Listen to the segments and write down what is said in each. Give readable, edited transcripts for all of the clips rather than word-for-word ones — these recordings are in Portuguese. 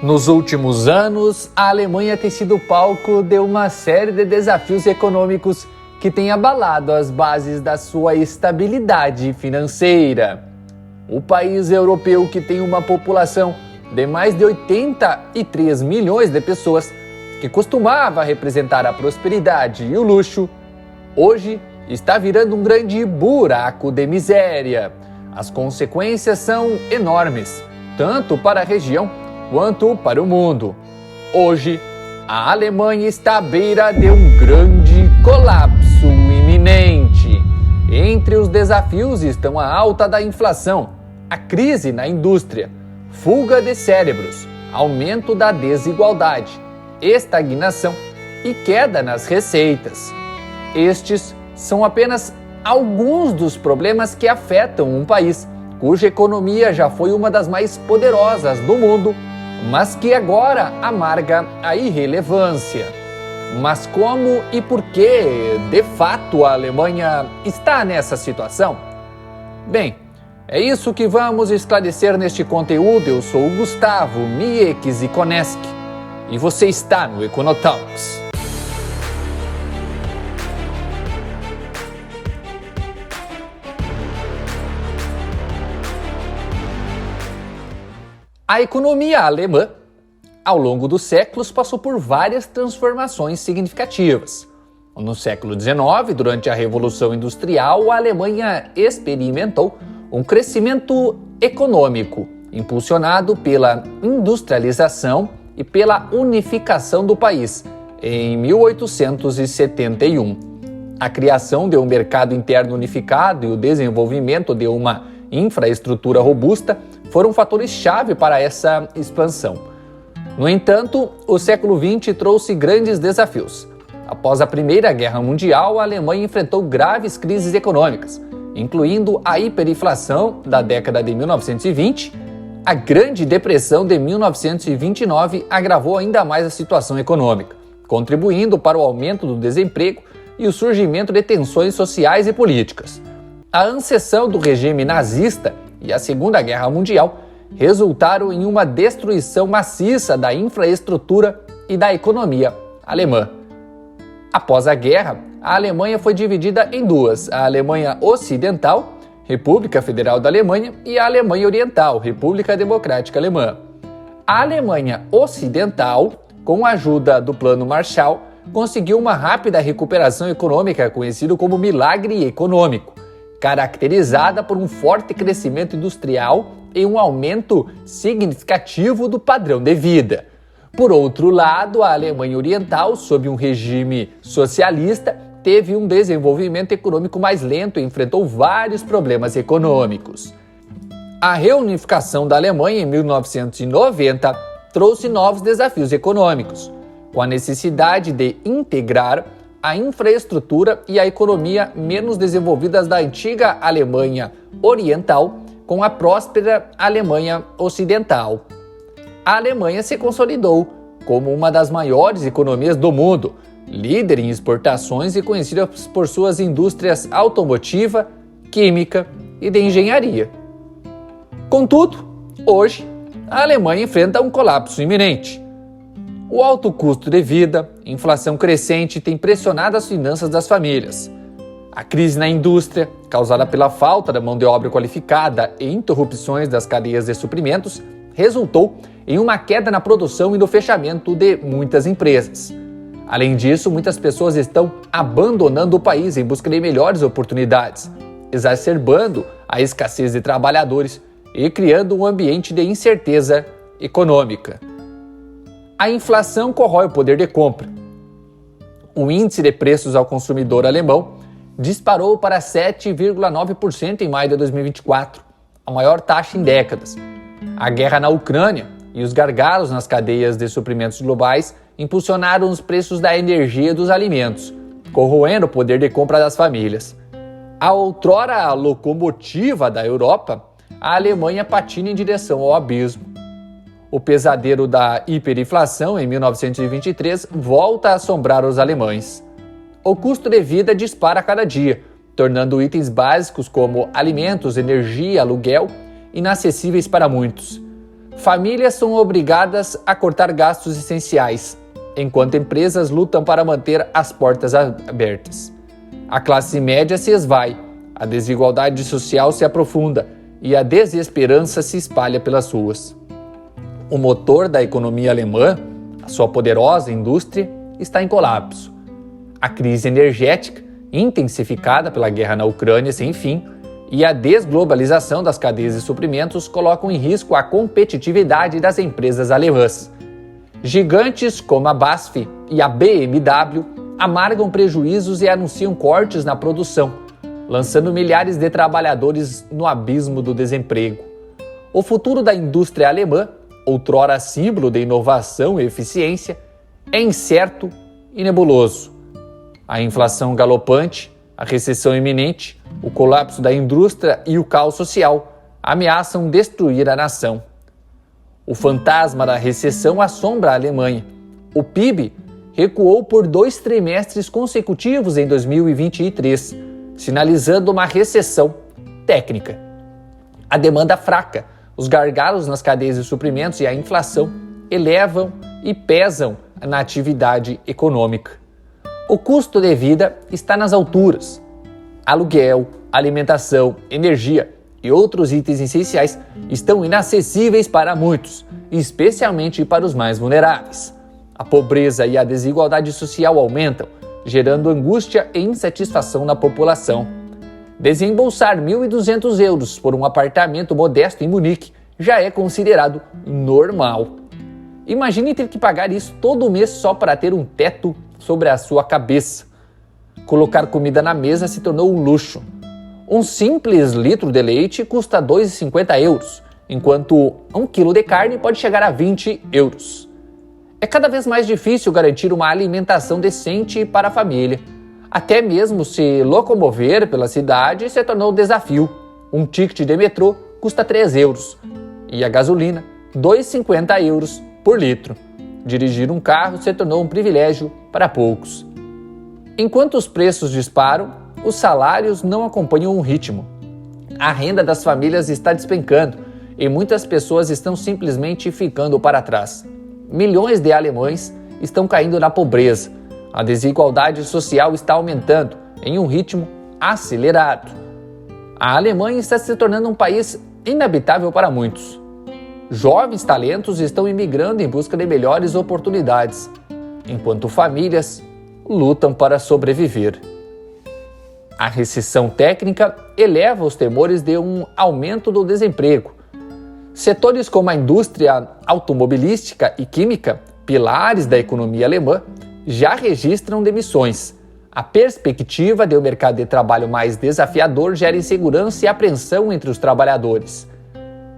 Nos últimos anos, a Alemanha tem sido palco de uma série de desafios econômicos que têm abalado as bases da sua estabilidade financeira. O país europeu, que tem uma população de mais de 83 milhões de pessoas, que costumava representar a prosperidade e o luxo, hoje está virando um grande buraco de miséria. As consequências são enormes, tanto para a região quanto para o mundo. Hoje, a Alemanha está à beira de um grande colapso iminente. Entre os desafios estão a alta da inflação, a crise na indústria, fuga de cérebros, aumento da desigualdade, estagnação e queda nas receitas. Estes são apenas alguns dos problemas que afetam um país cuja economia já foi uma das mais poderosas do mundo, mas que agora amarga a irrelevância. Mas como e por que, de fato, a Alemanha está nessa situação? Bem, é isso que vamos esclarecer neste conteúdo. Eu sou o Gustavo Mieczikoneski e você está no Econotalks. A economia alemã, ao longo dos séculos, passou por várias transformações significativas. No século XIX, durante a Revolução Industrial, a Alemanha experimentou um crescimento econômico, impulsionado pela industrialização e pela unificação do país, em 1871. A criação de um mercado interno unificado e o desenvolvimento de uma infraestrutura robusta foram fatores-chave para essa expansão. No entanto, o século XX trouxe grandes desafios. Após a Primeira Guerra Mundial, a Alemanha enfrentou graves crises econômicas, incluindo a hiperinflação da década de 1920. A Grande Depressão de 1929 agravou ainda mais a situação econômica, contribuindo para o aumento do desemprego e o surgimento de tensões sociais e políticas. A ascensão do regime nazista e a Segunda Guerra Mundial resultaram em uma destruição maciça da infraestrutura e da economia alemã. Após a guerra, a Alemanha foi dividida em duas: a Alemanha Ocidental, República Federal da Alemanha, e a Alemanha Oriental, República Democrática Alemã. A Alemanha Ocidental, com a ajuda do Plano Marshall, conseguiu uma rápida recuperação econômica, conhecido como milagre econômico, caracterizada por um forte crescimento industrial e um aumento significativo do padrão de vida. Por outro lado, a Alemanha Oriental, sob um regime socialista, teve um desenvolvimento econômico mais lento e enfrentou vários problemas econômicos. A reunificação da Alemanha em 1990 trouxe novos desafios econômicos, com a necessidade de integrar a infraestrutura e a economia menos desenvolvidas da antiga Alemanha Oriental com a próspera Alemanha Ocidental. A Alemanha se consolidou como uma das maiores economias do mundo, líder em exportações e conhecida por suas indústrias automotiva, química e de engenharia. Contudo, hoje, a Alemanha enfrenta um colapso iminente. O alto custo de vida, inflação crescente têm pressionado as finanças das famílias. A crise na indústria, causada pela falta da mão de obra qualificada e interrupções das cadeias de suprimentos, resultou em uma queda na produção e no fechamento de muitas empresas. Além disso, muitas pessoas estão abandonando o país em busca de melhores oportunidades, exacerbando a escassez de trabalhadores e criando um ambiente de incerteza econômica. A inflação corrói o poder de compra. O índice de preços ao consumidor alemão disparou para 7,9% em maio de 2024, a maior taxa em décadas. A guerra na Ucrânia e os gargalos nas cadeias de suprimentos globais impulsionaram os preços da energia e dos alimentos, corroendo o poder de compra das famílias. A outrora locomotiva da Europa, a Alemanha patina em direção ao abismo. O pesadelo da hiperinflação em 1923 volta a assombrar os alemães. O custo de vida dispara a cada dia, tornando itens básicos como alimentos, energia e aluguel inacessíveis para muitos. famílias são obrigadas a cortar gastos essenciais, enquanto empresas lutam para manter as portas abertas. A classe média se esvai, a desigualdade social se aprofunda e a desesperança se espalha pelas ruas. O motor da economia alemã, a sua poderosa indústria, está em colapso. A crise energética, intensificada pela guerra na Ucrânia sem fim, e a desglobalização das cadeias de suprimentos colocam em risco a competitividade das empresas alemãs. Gigantes como a BASF e a BMW amargam prejuízos e anunciam cortes na produção, lançando milhares de trabalhadores no abismo do desemprego. O futuro da indústria alemã, outrora símbolo de inovação e eficiência, é incerto e nebuloso. A inflação galopante, a recessão iminente, o colapso da indústria e o caos social ameaçam destruir a nação. O fantasma da recessão assombra a Alemanha. O PIB recuou por 2 trimestres consecutivos em 2023, sinalizando uma recessão técnica. A demanda fraca, os gargalos nas cadeias de suprimentos e a inflação elevam e pesam na atividade econômica. O custo de vida está nas alturas. Aluguel, alimentação, energia e outros itens essenciais estão inacessíveis para muitos, especialmente para os mais vulneráveis. A pobreza e a desigualdade social aumentam, gerando angústia e insatisfação na população. Desembolsar 1.200 euros por um apartamento modesto em Munique já é considerado normal. Imagine ter que pagar isso todo mês só para ter um teto sobre a sua cabeça. Colocar comida na mesa se tornou um luxo. Um simples litro de leite custa 2,50 euros, enquanto 1 quilo de carne pode chegar a 20 euros. É cada vez mais difícil garantir uma alimentação decente para a família. Até mesmo se locomover pela cidade se tornou um desafio. Um ticket de metrô custa 3 euros e a gasolina 2,50 euros por litro. Dirigir um carro se tornou um privilégio para poucos. Enquanto os preços disparam, os salários não acompanham o ritmo. A renda das famílias está despencando e muitas pessoas estão simplesmente ficando para trás. Milhões de alemães estão caindo na pobreza. A desigualdade social está aumentando em um ritmo acelerado. A Alemanha está se tornando um país inabitável para muitos. Jovens talentos estão imigrando em busca de melhores oportunidades, enquanto famílias lutam para sobreviver. A recessão técnica eleva os temores de um aumento do desemprego. Setores como a indústria automobilística e química, pilares da economia alemã, já registram demissões. A perspectiva de um mercado de trabalho mais desafiador gera insegurança e apreensão entre os trabalhadores.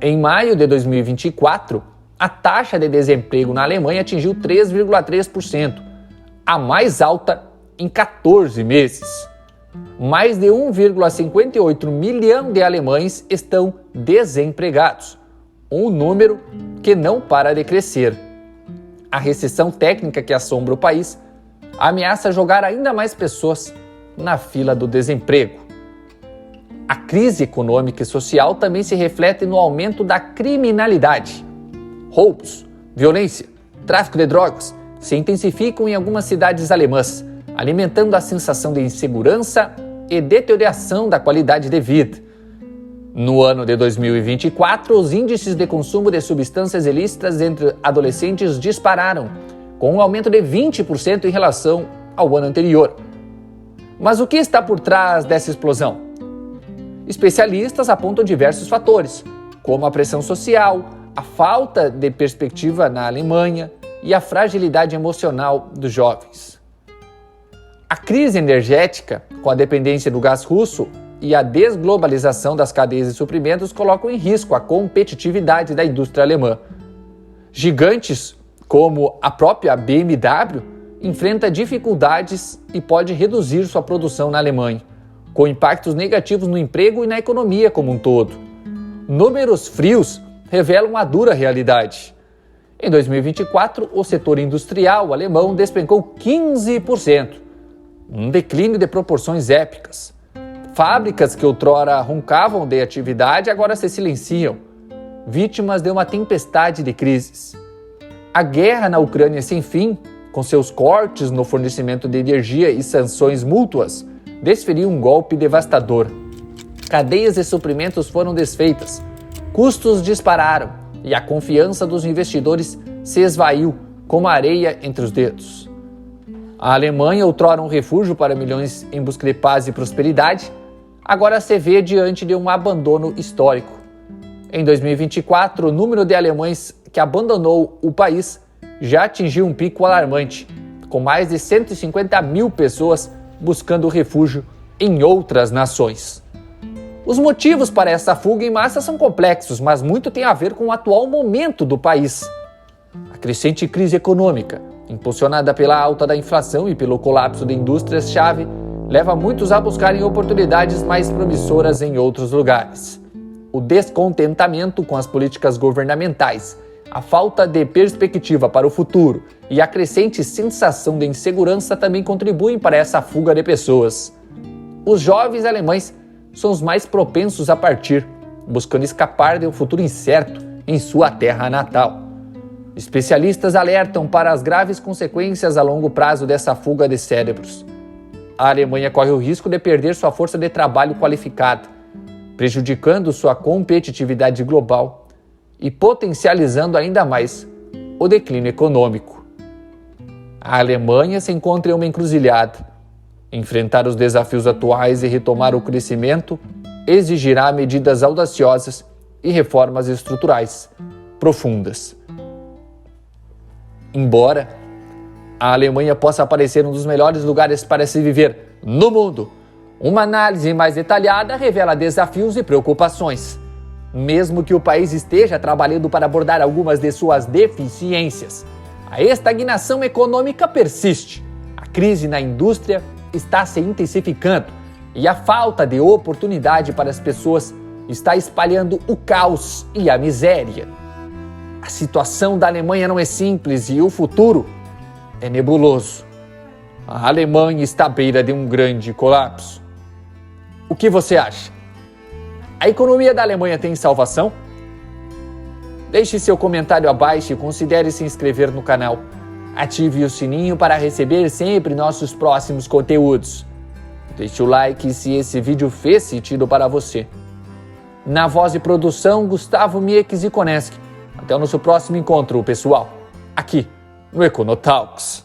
Em maio de 2024, a taxa de desemprego na Alemanha atingiu 3,3%, a mais alta em 14 meses. Mais de 1,58 milhão de alemães estão desempregados, um número que não para de crescer. A recessão técnica que assombra o país ameaça jogar ainda mais pessoas na fila do desemprego. A crise econômica e social também se reflete no aumento da criminalidade. Roubos, violência, tráfico de drogas se intensificam em algumas cidades alemãs, alimentando a sensação de insegurança e deterioração da qualidade de vida. No ano de 2024, os índices de consumo de substâncias ilícitas entre adolescentes dispararam, com um aumento de 20% em relação ao ano anterior. Mas o que está por trás dessa explosão? Especialistas apontam diversos fatores, como a pressão social, a falta de perspectiva na Alemanha e a fragilidade emocional dos jovens. A crise energética, com a dependência do gás russo e a desglobalização das cadeias de suprimentos colocam em risco a competitividade da indústria alemã. Gigantes como a própria BMW enfrenta dificuldades e pode reduzir sua produção na Alemanha, com impactos negativos no emprego e na economia como um todo. Números frios revelam a dura realidade. Em 2024, o setor industrial alemão despencou 15%, um declínio de proporções épicas. Fábricas que outrora roncavam de atividade agora se silenciam. vítimas de uma tempestade de crises. A guerra na Ucrânia sem fim, com seus cortes no fornecimento de energia e sanções mútuas, desferiu um golpe devastador. Cadeias de suprimentos foram desfeitas, custos dispararam e a confiança dos investidores se esvaiu como areia entre os dedos. A Alemanha, outrora um refúgio para milhões em busca de paz e prosperidade, agora se vê diante de um abandono histórico. Em 2024, o número de alemães que abandonou o país já atingiu um pico alarmante, com mais de 150 mil pessoas buscando refúgio em outras nações. Os motivos para essa fuga em massa são complexos, mas muito tem a ver com o atual momento do país. A crescente crise econômica, impulsionada pela alta da inflação e pelo colapso de indústrias-chave, leva muitos a buscarem oportunidades mais promissoras em outros lugares. O descontentamento com as políticas governamentais, a falta de perspectiva para o futuro e a crescente sensação de insegurança também contribuem para essa fuga de pessoas. Os jovens alemães são os mais propensos a partir, buscando escapar de um futuro incerto em sua terra natal. Especialistas alertam para as graves consequências a longo prazo dessa fuga de cérebros. A Alemanha corre o risco de perder sua força de trabalho qualificada, prejudicando sua competitividade global e potencializando ainda mais o declínio econômico. A Alemanha se encontra em uma encruzilhada. Enfrentar os desafios atuais e retomar o crescimento exigirá medidas audaciosas e reformas estruturais profundas. Embora a Alemanha possa parecer um dos melhores lugares para se viver no mundo, uma análise mais detalhada revela desafios e preocupações. Mesmo que o país esteja trabalhando para abordar algumas de suas deficiências, a estagnação econômica persiste, a crise na indústria está se intensificando e a falta de oportunidade para as pessoas está espalhando o caos e a miséria. A situação da Alemanha não é simples e o futuro é nebuloso. A Alemanha está à beira de um grande colapso. O que você acha? A economia da Alemanha tem salvação? Deixe seu comentário abaixo e considere se inscrever no canal. Ative o sininho para receber sempre nossos próximos conteúdos. Deixe o like se esse vídeo fez sentido para você. Na voz e produção, Gustavo Mieck e Koneski. Até o nosso próximo encontro, pessoal, aqui no Econotalks.